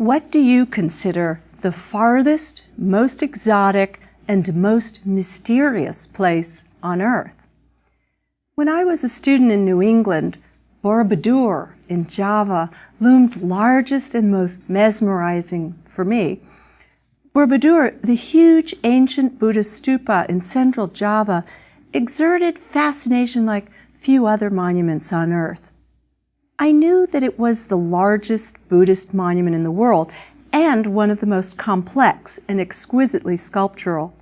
What do you consider the farthest, most exotic, and most mysterious place on Earth? When I was a student in New England, Borobudur in Java loomed largest and most mesmerizing for me. Borobudur, the huge ancient Buddhist stupa in central Java, exerted fascination like few other monuments on Earth. I knew that it was the largest Buddhist monument in the world and one of the most complex and exquisitely sculptural.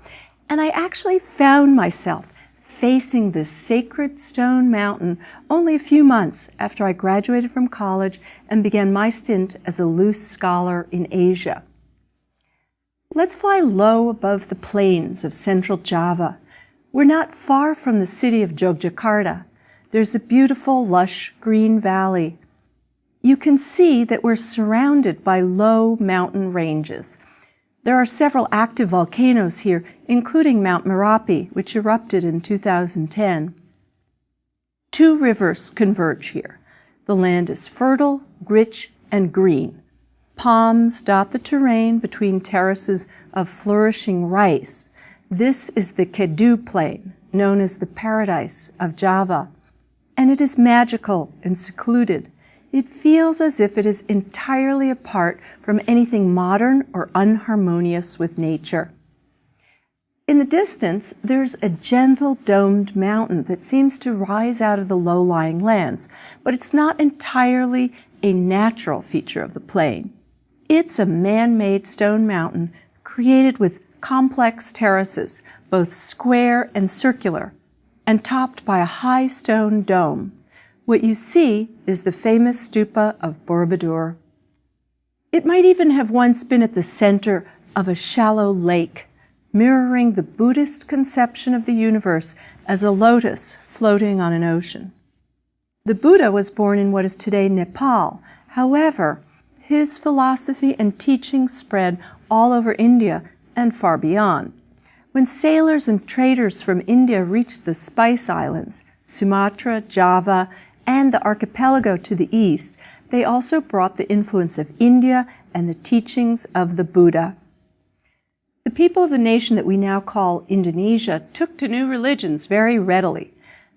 And I actually found myself facing this sacred stone mountain only a few months after I graduated from college and began my stint as a loose scholar in Asia. Let's fly low above the plains of central Java. We're not far from the city of Yogyakarta. There's a beautiful, lush, green valley. You can see that we're surrounded by low mountain ranges. There are several active volcanoes here, including Mount Merapi, which erupted in 2010. Two rivers converge here. The land is fertile, rich, and green. Palms dot the terrain between terraces of flourishing rice. This is the Kedu Plain, known as the paradise of Java. And it is magical and secluded. It feels as if it is entirely apart from anything modern or unharmonious with nature. In the distance, there's a gentle domed mountain that seems to rise out of the low-lying lands, but it's not entirely a natural feature of the plain. It's a man-made stone mountain created with complex terraces, both square and circular, and topped by a high stone dome. What you see is the famous stupa of Borobudur. It might even have once been at the center of a shallow lake, mirroring the Buddhist conception of the universe as a lotus floating on an ocean. The Buddha was born in what is today Nepal. However, his philosophy and teaching spread all over India and far beyond. When sailors and traders from India reached the Spice Islands, Sumatra, Java, and the archipelago to the east, they also brought the influence of India and the teachings of the Buddha. The people of the nation that we now call Indonesia took to new religions very readily.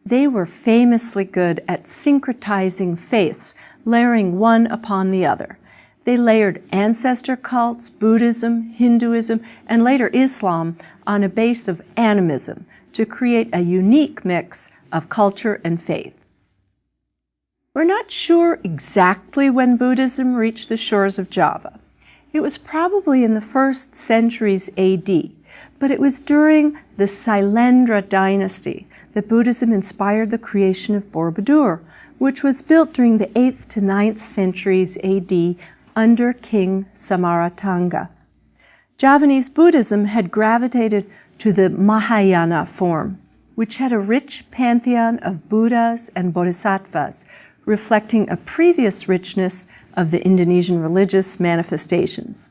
They were famously good at syncretizing faiths, layering one upon the other. They layered ancestor cults, Buddhism, Hinduism, and later Islam on a base of animism to create a unique mix of culture and faith. We're not sure exactly when Buddhism reached the shores of Java. It was probably in the first centuries AD, but it was during the Sailendra dynasty that Buddhism inspired the creation of Borobudur, which was built during the 8th to 9th centuries AD under King Samaratanga. Javanese Buddhism had gravitated to the Mahayana form, which had a rich pantheon of Buddhas and Bodhisattvas, reflecting a previous richness of the Indonesian religious manifestations.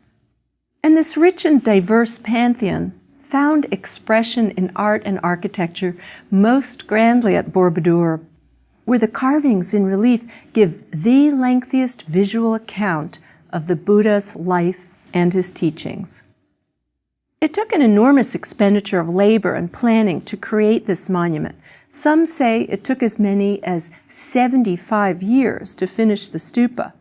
And this rich and diverse pantheon found expression in art and architecture most grandly at Borobudur, where the carvings in relief give the lengthiest visual account of the Buddha's life and his teachings. It took an enormous expenditure of labor and planning to create this monument. Some say it took as many as 75 years to finish the stupa.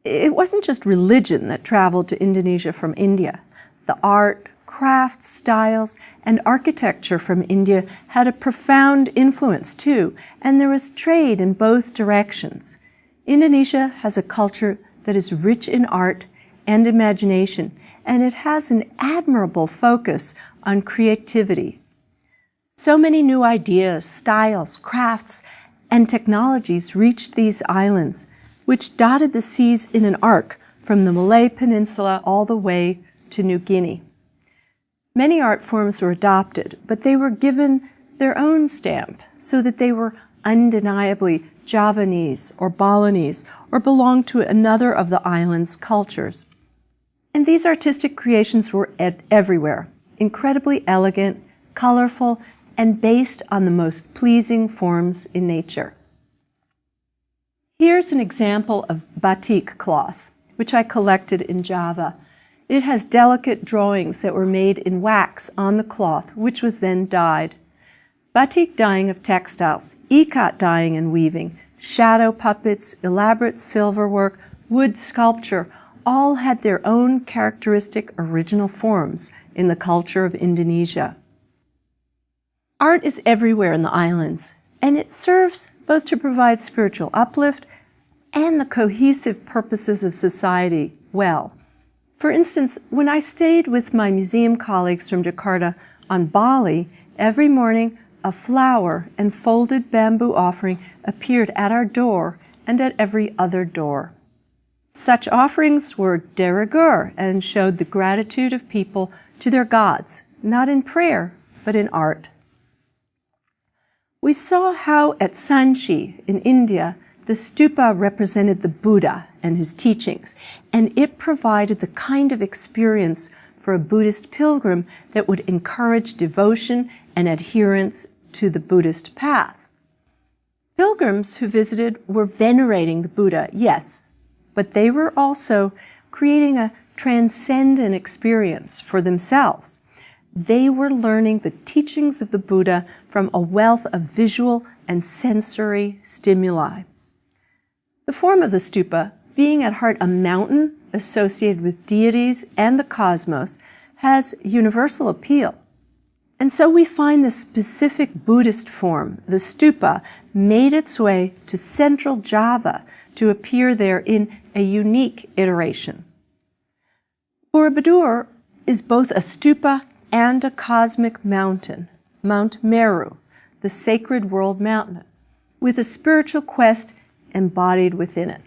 It wasn't just religion that traveled to Indonesia from India. The art, crafts, styles, and architecture from India had a profound influence too, and there was trade in both directions. Indonesia has a culture that is rich in art and imagination, and it has an admirable focus on creativity. So many new ideas, styles, crafts, and technologies reached these islands, which dotted the seas in an arc from the Malay Peninsula all the way to New Guinea. Many art forms were adopted, but they were given their own stamp so that they were undeniably Javanese or Balinese or belonged to another of the island's cultures. And these artistic creations were everywhere, incredibly elegant, colorful, and based on the most pleasing forms in nature. Here's an example of batik cloth, which I collected in Java. It has delicate drawings that were made in wax on the cloth, which was then dyed. Batik dyeing of textiles, ikat dyeing and weaving, shadow puppets, elaborate silverwork, wood sculpture, all had their own characteristic original forms in the culture of Indonesia. Art is everywhere in the islands, and it serves both to provide spiritual uplift and the cohesive purposes of society well. For instance, when I stayed with my museum colleagues from Jakarta on Bali, every morning a flower and folded bamboo offering appeared at our door and at every other door. Such offerings were de rigueur and showed the gratitude of people to their gods, not in prayer, but in art. We saw how at Sanchi in India, the stupa represented the Buddha and his teachings, and it provided the kind of experience for a Buddhist pilgrim that would encourage devotion and adherence to the Buddhist path. Pilgrims who visited were venerating the Buddha, yes, but they were also creating a transcendent experience for themselves. They were learning the teachings of the Buddha from a wealth of visual and sensory stimuli. The form of the stupa, being at heart a mountain associated with deities and the cosmos, has universal appeal. And so we find the specific Buddhist form, the stupa, made its way to central Java to appear there in a unique iteration. Borobudur is both a stupa and a cosmic mountain, Mount Meru, the sacred world mountain, with a spiritual quest embodied within it.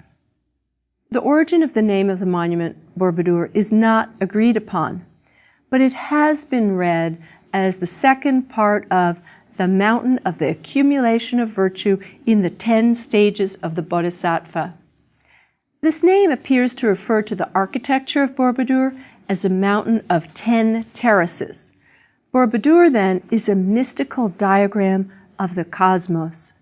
The origin of the name of the monument, Borobudur, is not agreed upon, but it has been read as the second part of the mountain of the accumulation of virtue in the 10 stages of the Bodhisattva. This name appears to refer to the architecture of Borobudur as a mountain of 10 terraces. Borobudur, then, is a mystical diagram of the cosmos.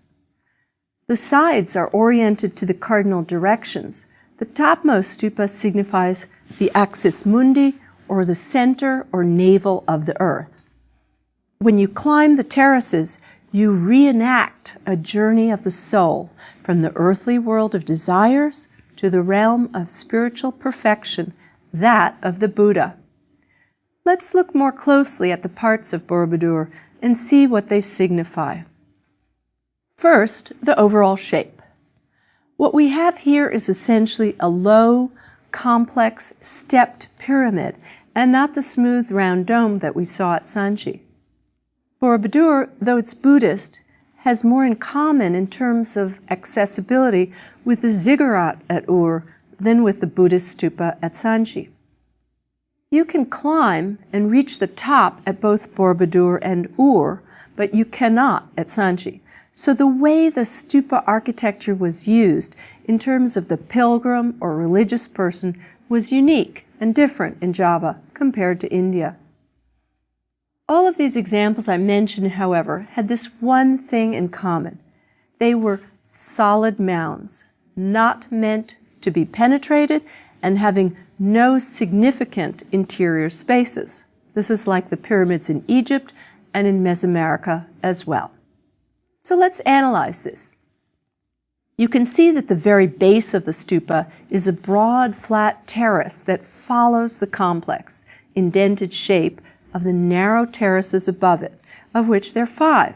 The sides are oriented to the cardinal directions. The topmost stupa signifies the axis mundi, or the center or navel of the earth. When you climb the terraces, you reenact a journey of the soul from the earthly world of desires to the realm of spiritual perfection, that of the Buddha. Let's look more closely at the parts of Borobudur and see what they signify. First, the overall shape. What we have here is essentially a low, complex, stepped pyramid, and not the smooth, round dome that we saw at Sanchi. Borobudur, though it's Buddhist, has more in common in terms of accessibility with the ziggurat at Ur than with the Buddhist stupa at Sanchi. You can climb and reach the top at both Borobudur and Ur, but you cannot at Sanchi. So the way the stupa architecture was used in terms of the pilgrim or religious person was unique and different in Java compared to India. All of these examples I mentioned, however, had this one thing in common. They were solid mounds, not meant to be penetrated and having no significant interior spaces. This is like the pyramids in Egypt and in Mesoamerica as well. So let's analyze this. You can see that the very base of the stupa is a broad, flat terrace that follows the complex, indented shape of the narrow terraces above it, of which there are 5.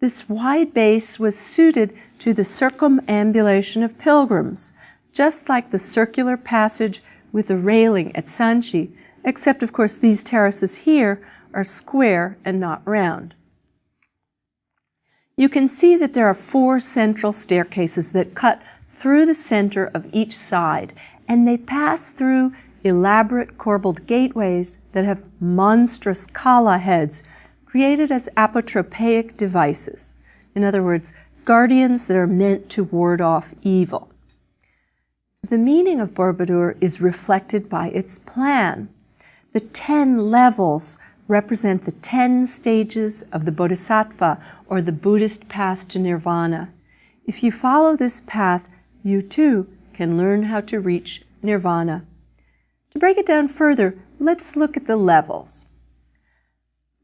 This wide base was suited to the circumambulation of pilgrims, just like the circular passage with a railing at Sanchi, except, of course, these terraces here are square and not round. You can see that there are 4 central staircases that cut through the center of each side, and they pass through elaborate corbelled gateways that have monstrous kala heads created as apotropaic devices. In other words, guardians that are meant to ward off evil. The meaning of Borobudur is reflected by its plan. The 10 levels represent the 10 stages of the Bodhisattva, or the Buddhist path to nirvana. If you follow this path, you too can learn how to reach nirvana. To break it down further, let's look at the levels.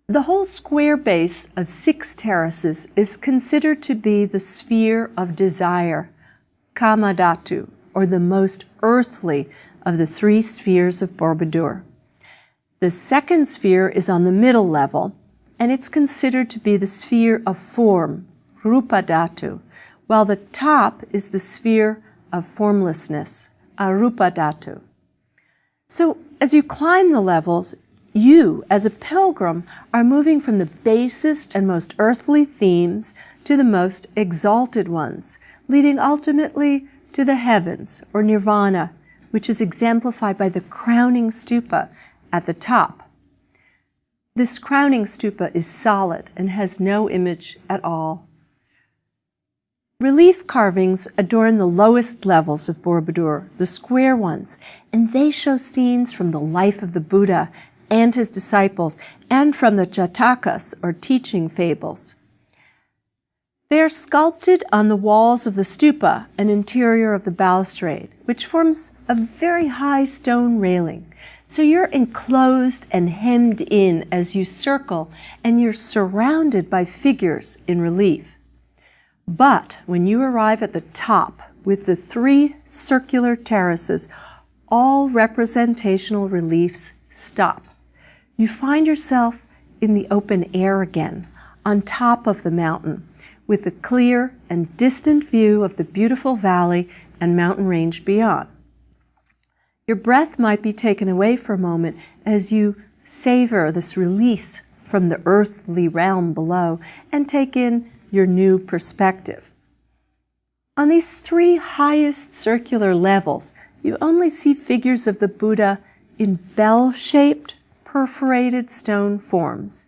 The whole square base of 6 terraces is considered to be the sphere of desire, Kamadhatu, or the most earthly of the 3 spheres of Borobudur. The second sphere is on the middle level, and it's considered to be the sphere of form, Rupadhatu, while the top is the sphere of formlessness, Arupadhatu. So, as you climb the levels, you, as a pilgrim, are moving from the basest and most earthly themes to the most exalted ones, leading ultimately to the heavens, or nirvana, which is exemplified by the crowning stupa at the top. This crowning stupa is solid and has no image at all. Relief carvings adorn the lowest levels of Borobudur, the square ones, and they show scenes from the life of the Buddha and his disciples, and from the Jatakas, or teaching fables. They are sculpted on the walls of the stupa and interior of the balustrade, which forms a very high stone railing. So you're enclosed and hemmed in as you circle, and you're surrounded by figures in relief. But when you arrive at the top with the 3 circular terraces, all representational reliefs stop. You find yourself in the open air again, on top of the mountain, with a clear and distant view of the beautiful valley and mountain range beyond. Your breath might be taken away for a moment as you savor this release from the earthly realm below and take in your new perspective. On these 3 highest circular levels, you only see figures of the Buddha in bell-shaped, perforated stone forms.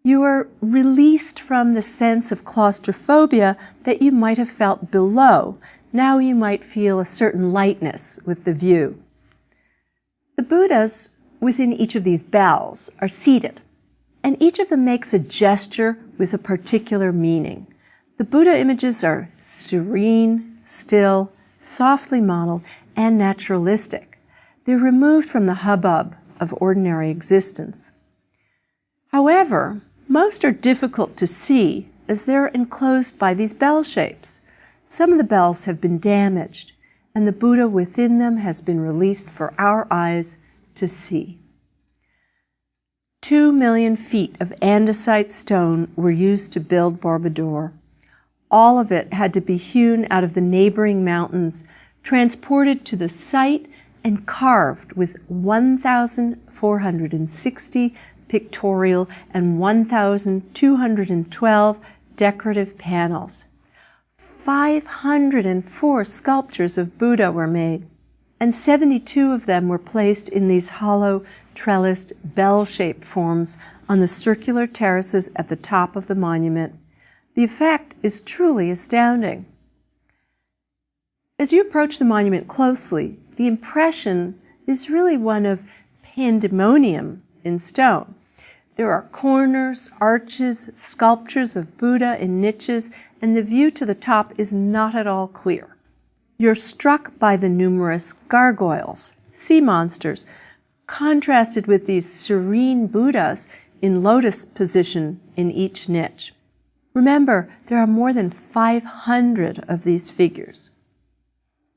You are released from the sense of claustrophobia that you might have felt below. Now you might feel a certain lightness with the view. The Buddhas within each of these bells are seated, and each of them makes a gesture with a particular meaning. The Buddha images are serene, still, softly modeled, and naturalistic. They're removed from the hubbub of ordinary existence. However, most are difficult to see as they're enclosed by these bell shapes. Some of the bells have been damaged, and the Buddha within them has been released for our eyes to see. 2 million feet of andesite stone were used to build Borobudur. All of it had to be hewn out of the neighboring mountains, transported to the site, and carved with 1,460 pictorial and 1,212 decorative panels. 504 sculptures of Buddha were made, and 72 of them were placed in these hollow, trellised, bell-shaped forms on the circular terraces at the top of the monument. The effect is truly astounding. As you approach the monument closely, the impression is really one of pandemonium in stone. There are corners, arches, sculptures of Buddha in niches, and the view to the top is not at all clear. You're struck by the numerous gargoyles, sea monsters, contrasted with these serene Buddhas in lotus position in each niche. Remember, there are more than 500 of these figures.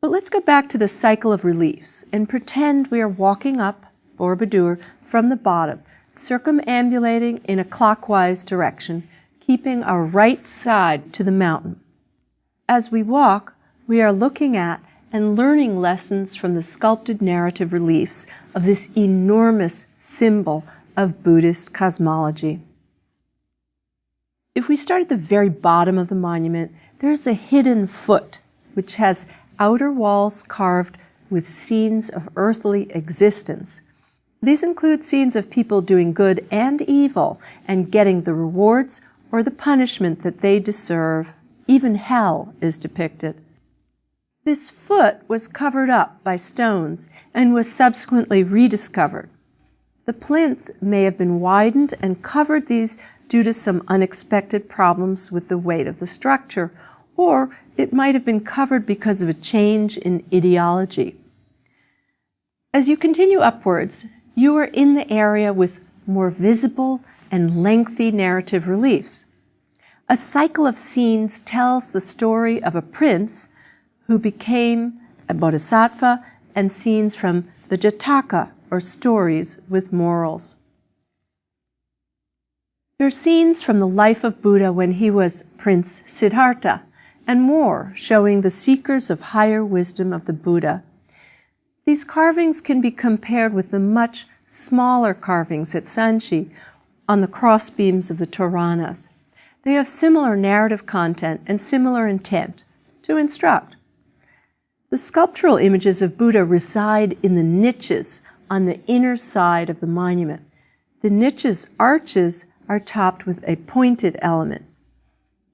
But let's go back to the cycle of reliefs and pretend we are walking up Borobudur from the bottom, circumambulating in a clockwise direction, keeping our right side to the mountain. As we walk, we are looking at and learning lessons from the sculpted narrative reliefs of this enormous symbol of Buddhist cosmology. If we start at the very bottom of the monument, there's a hidden foot, which has outer walls carved with scenes of earthly existence. These include scenes of people doing good and evil and getting the rewards or the punishment that they deserve. Even hell is depicted. This foot was covered up by stones and was subsequently rediscovered. The plinth may have been widened and covered these due to some unexpected problems with the weight of the structure, or it might have been covered because of a change in ideology. As you continue upwards, you are in the area with more visible and lengthy narrative reliefs. A cycle of scenes tells the story of a prince who became a bodhisattva, and scenes from the Jataka, or stories with morals. There are scenes from the life of Buddha when he was Prince Siddhartha, and more showing the seekers of higher wisdom of the Buddha. These carvings can be compared with the much smaller carvings at Sanchi on the crossbeams of the Toranas. They have similar narrative content and similar intent to instruct. The sculptural images of Buddha reside in the niches on the inner side of the monument. The niches' arches are topped with a pointed element.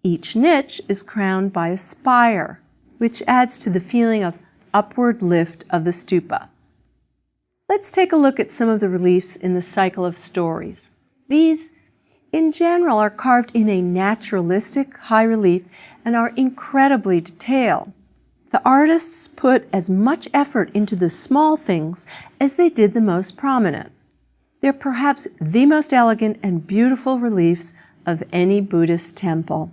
Each niche is crowned by a spire, which adds to the feeling of upward lift of the stupa. Let's take a look at some of the reliefs in the cycle of stories. These, in general, are carved in a naturalistic high relief and are incredibly detailed. The artists put as much effort into the small things as they did the most prominent. They're perhaps the most elegant and beautiful reliefs of any Buddhist temple.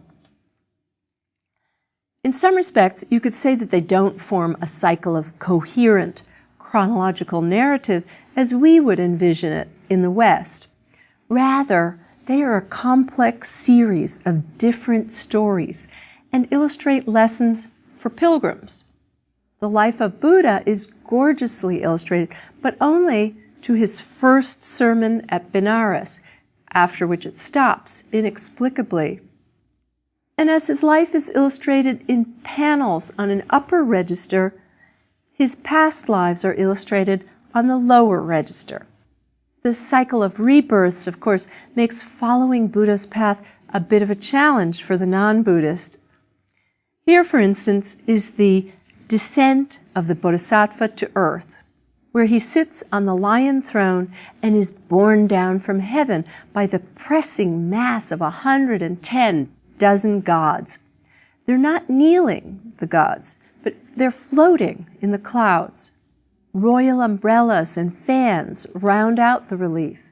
In some respects, you could say that they don't form a cycle of coherent, chronological narrative as we would envision it in the West. Rather, they are a complex series of different stories and illustrate lessons for pilgrims. The life of Buddha is gorgeously illustrated, but only to his first sermon at Benares, after which it stops inexplicably. And as his life is illustrated in panels on an upper register, his past lives are illustrated on the lower register. This cycle of rebirths, of course, makes following Buddha's path a bit of a challenge for the non-Buddhist. Here, for instance, is the descent of the Bodhisattva to earth, where he sits on the lion throne and is borne down from heaven by the pressing mass of 110 dozen gods. They're not kneeling, the gods, but they're floating in the clouds. Royal umbrellas and fans round out the relief.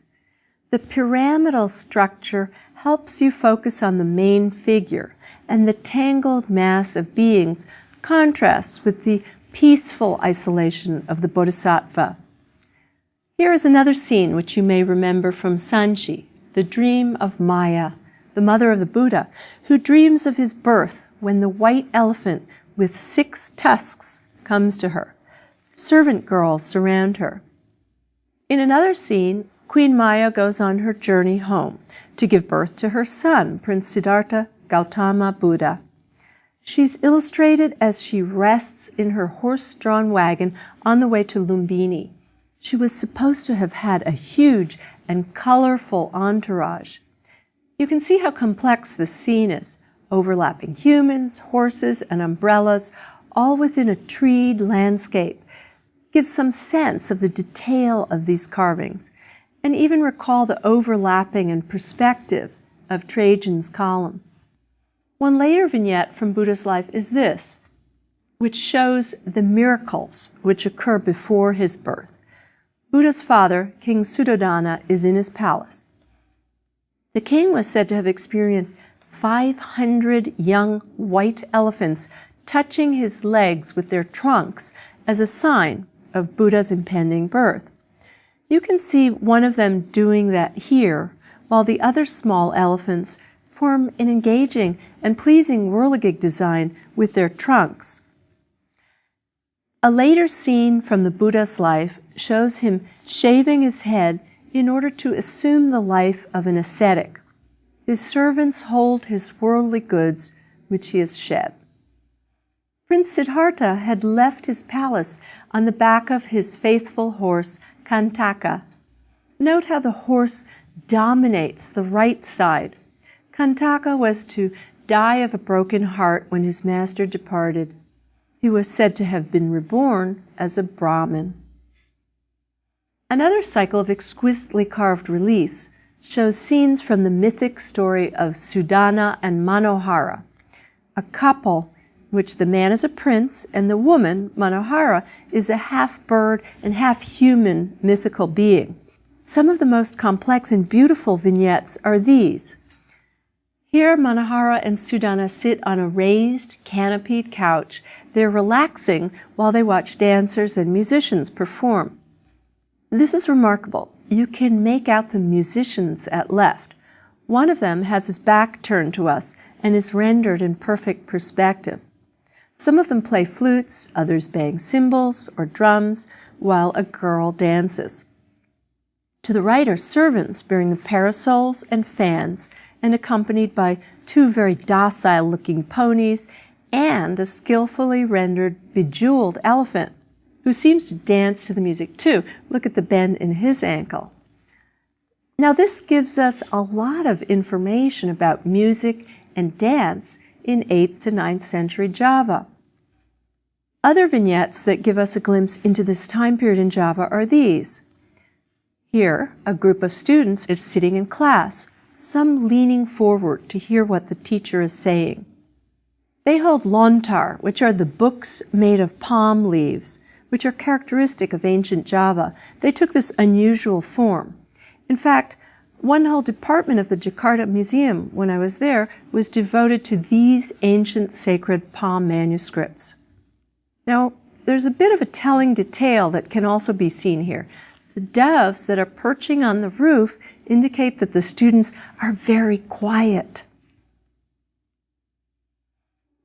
The pyramidal structure helps you focus on the main figure, and the tangled mass of beings contrasts with the peaceful isolation of the Bodhisattva. Here is another scene which you may remember from Sanchi, the dream of Maya, the mother of the Buddha, who dreams of his birth when the white elephant with 6 tusks comes to her. Servant girls surround her. In another scene, Queen Maya goes on her journey home to give birth to her son, Prince Siddhartha Gautama Buddha. She's illustrated as she rests in her horse-drawn wagon on the way to Lumbini. She was supposed to have had a huge and colorful entourage. You can see how complex this scene is, overlapping humans, horses, and umbrellas, all within a treed landscape. Gives some sense of the detail of these carvings, and even recall the overlapping and perspective of Trajan's column. One later vignette from Buddha's life is this, which shows the miracles which occur before his birth. Buddha's father, King Suddhodana, is in his palace. The king was said to have experienced 500 young white elephants touching his legs with their trunks as a sign of Buddha's impending birth. You can see one of them doing that here, while the other small elephants form an engaging and pleasing whirligig design with their trunks. A later scene from the Buddha's life shows him shaving his head in order to assume the life of an ascetic. His servants hold his worldly goods, which he has shed. Prince Siddhartha had left his palace on the back of his faithful horse, Kantaka. Note how the horse dominates the right side. Kantaka was to die of a broken heart when his master departed. He was said to have been reborn as a Brahmin. Another cycle of exquisitely carved reliefs shows scenes from the mythic story of Sudana and Manohara. a couple in which the man is a prince and the woman, Manohara, is a half-bird and half-human mythical being. Some of the most complex and beautiful vignettes are these. Here, Manohara and Sudana sit on a raised, canopied couch. They're relaxing while they watch dancers and musicians perform. This is remarkable. You can make out the musicians at left. One of them has his back turned to us and is rendered in perfect perspective. Some of them play flutes, others bang cymbals or drums, while a girl dances. To the right are servants bearing the parasols and fans, and accompanied by two very docile-looking ponies and a skillfully rendered bejeweled elephant, who seems to dance to the music too. Look at the bend in his ankle. Now this gives us a lot of information about music and dance in 8th to 9th century Java. Other vignettes that give us a glimpse into this time period in Java are these. Here, a group of students is sitting in class, some leaning forward to hear what the teacher is saying. They hold lontar, which are the books made of palm leaves, which are characteristic of ancient Java. They took this unusual form. In fact, one whole department of the Jakarta Museum, when I was there, was devoted to these ancient sacred palm manuscripts. Now, there's a bit of a telling detail that can also be seen here. The doves that are perching on the roof indicate that the students are very quiet.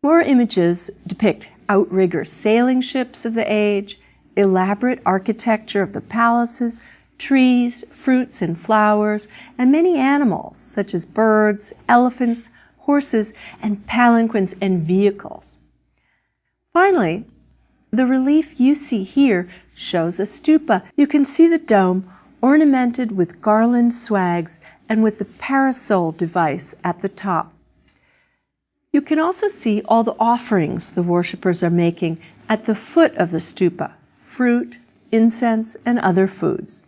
More images depict outrigger sailing ships of the age, elaborate architecture of the palaces, trees, fruits and flowers, and many animals such as birds, elephants, horses, and palanquins and vehicles. Finally, the relief you see here shows a stupa. You can see the dome ornamented with garland swags and with the parasol device at the top. You can also see all the offerings the worshippers are making at the foot of the stupa, fruit, incense, and other foods.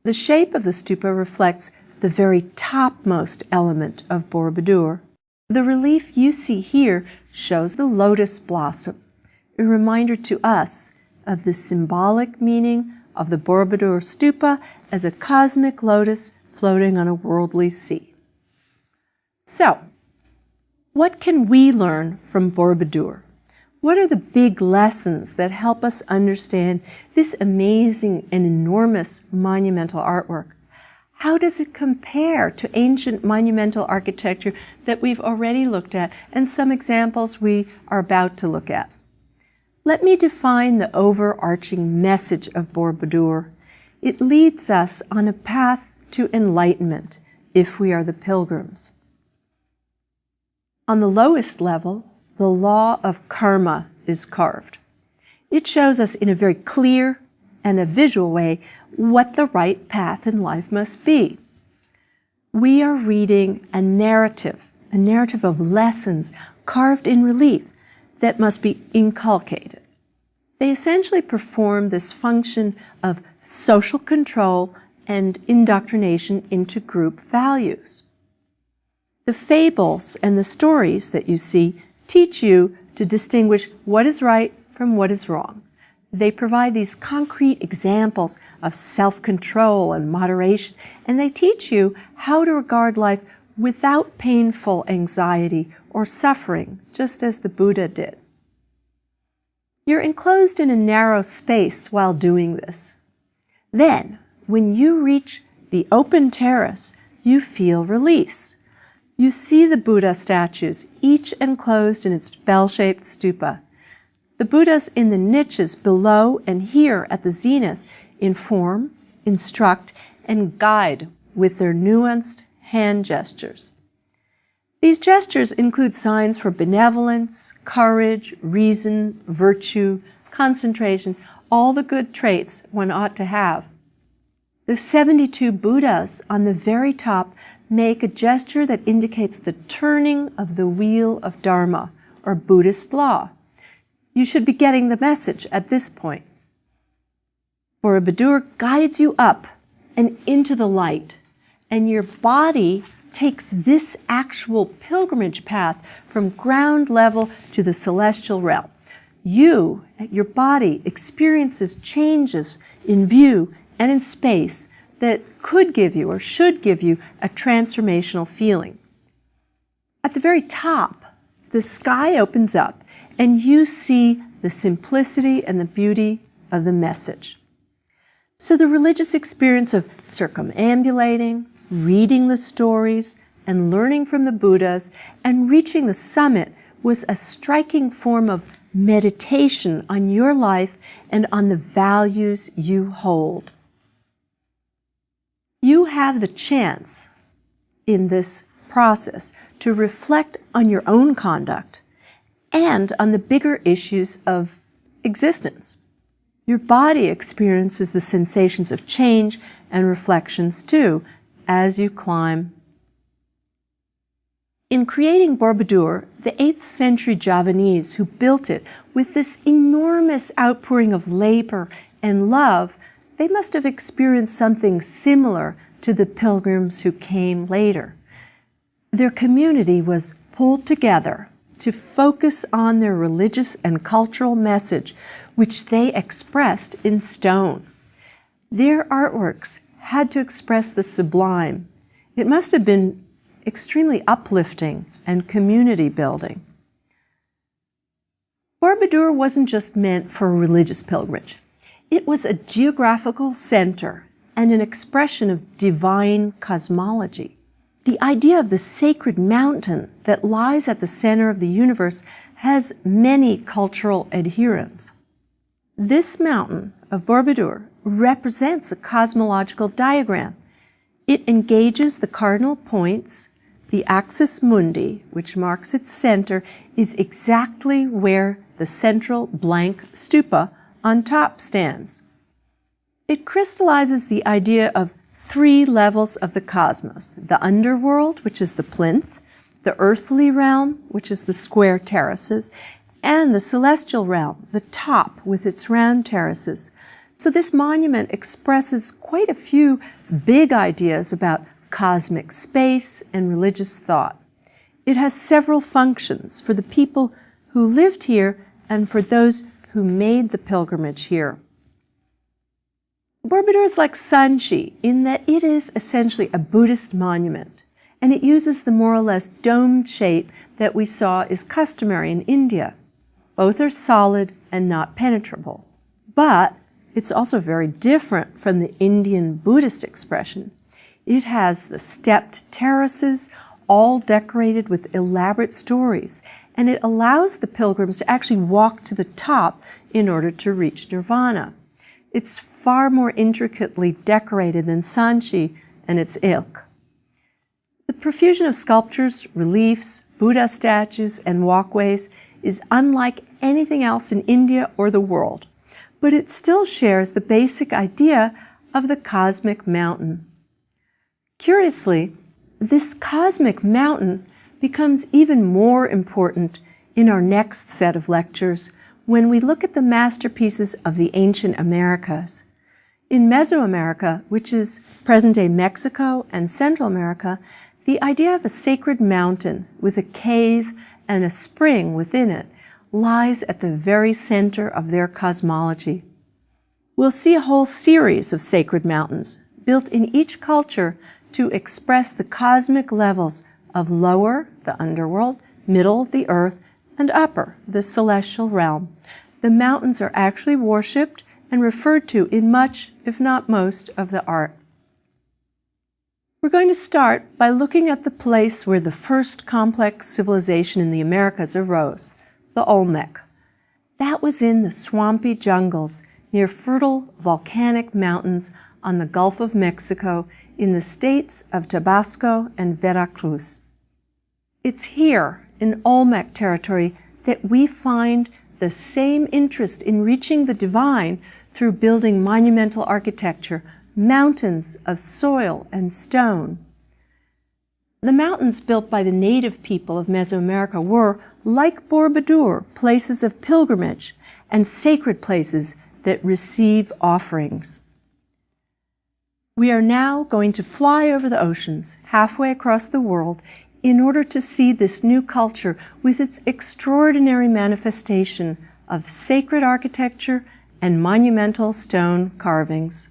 The shape of the stupa reflects the very topmost element of Borobudur. The relief you see here shows the lotus blossom, a reminder to us of the symbolic meaning of the Borobudur stupa as a cosmic lotus floating on a worldly sea. So, what can we learn from Borobudur? What are the big lessons that help us understand this amazing and enormous monumental artwork? How does it compare to ancient monumental architecture that we've already looked at and some examples we are about to look at? Let me define the overarching message of Borobudur. It leads us on a path to enlightenment if we are the pilgrims. On the lowest level, the law of karma is carved. It shows us in a very clear and a visual way what the right path in life must be. We are reading a narrative of lessons carved in relief that must be inculcated. They essentially perform this function of social control and indoctrination into group values. The fables and the stories that you see teach you to distinguish what is right from what is wrong. They provide these concrete examples of self-control and moderation, and they teach you how to regard life without painful anxiety or suffering, just as the Buddha did. You're enclosed in a narrow space while doing this. Then, when you reach the open terrace, you feel release. You see the Buddha statues, each enclosed in its bell-shaped stupa. The Buddhas in the niches below and here at the zenith inform, instruct, and guide with their nuanced hand gestures. These gestures include signs for benevolence, courage, reason, virtue, concentration, all the good traits one ought to have. The 72 Buddhas on the very top make a gesture that indicates the turning of the wheel of Dharma, or Buddhist law. You should be getting the message at this point. Borobudur guides you up and into the light, and your body takes this actual pilgrimage path from ground level to the celestial realm. Your body experiences changes in view and in space that could give you or should give you a transformational feeling. At the very top, the sky opens up and you see the simplicity and the beauty of the message. So the religious experience of circumambulating, reading the stories, and learning from the Buddhas, and reaching the summit was a striking form of meditation on your life and on the values you hold. You have the chance in this process to reflect on your own conduct and on the bigger issues of existence. Your body experiences the sensations of change and reflections too as you climb. In creating Borobudur, the 8th century Javanese who built it with this enormous outpouring of labor and love, they must have experienced something similar to the pilgrims who came later. Their community was pulled together to focus on their religious and cultural message, which they expressed in stone. Their artworks had to express the sublime. It must have been extremely uplifting and community building. Borobudur wasn't just meant for a religious pilgrimage. It was a geographical center and an expression of divine cosmology. The idea of the sacred mountain that lies at the center of the universe has many cultural adherents. This mountain of Borobudur represents a cosmological diagram. It engages the cardinal points. The axis mundi, which marks its center, is exactly where the central blank stupa on top stands. It crystallizes the idea of 3 levels of the cosmos: the underworld, which is the plinth, the earthly realm, which is the square terraces, and the celestial realm, the top with its round terraces. So this monument expresses quite a few big ideas about cosmic space and religious thought. It has several functions for the people who lived here and for those who made the pilgrimage here. Borobudur is like Sanchi in that it is essentially a Buddhist monument, and it uses the more or less domed shape that we saw is customary in India. Both are solid and not penetrable. But it's also very different from the Indian Buddhist expression. It has the stepped terraces, all decorated with elaborate stories, and it allows the pilgrims to actually walk to the top in order to reach nirvana. It's far more intricately decorated than Sanchi and its ilk. The profusion of sculptures, reliefs, Buddha statues, and walkways is unlike anything else in India or the world, but it still shares the basic idea of the cosmic mountain. Curiously, this cosmic mountain becomes even more important in our next set of lectures when we look at the masterpieces of the ancient Americas. In Mesoamerica, which is present-day Mexico and Central America, the idea of a sacred mountain with a cave and a spring within it lies at the very center of their cosmology. We'll see a whole series of sacred mountains built in each culture to express the cosmic levels of lower, the underworld, middle, the earth, and upper, the celestial realm. The mountains are actually worshipped and referred to in much, if not most, of the art. We're going to start by looking at the place where the first complex civilization in the Americas arose, the Olmec. That was in the swampy jungles near fertile volcanic mountains on the Gulf of Mexico in the states of Tabasco and Veracruz. It's here in Olmec territory that we find the same interest in reaching the divine through building monumental architecture, mountains of soil and stone. The mountains built by the native people of Mesoamerica were, like Borobudur, places of pilgrimage and sacred places that receive offerings. We are now going to fly over the oceans, halfway across the world, in order to see this new culture with its extraordinary manifestation of sacred architecture and monumental stone carvings.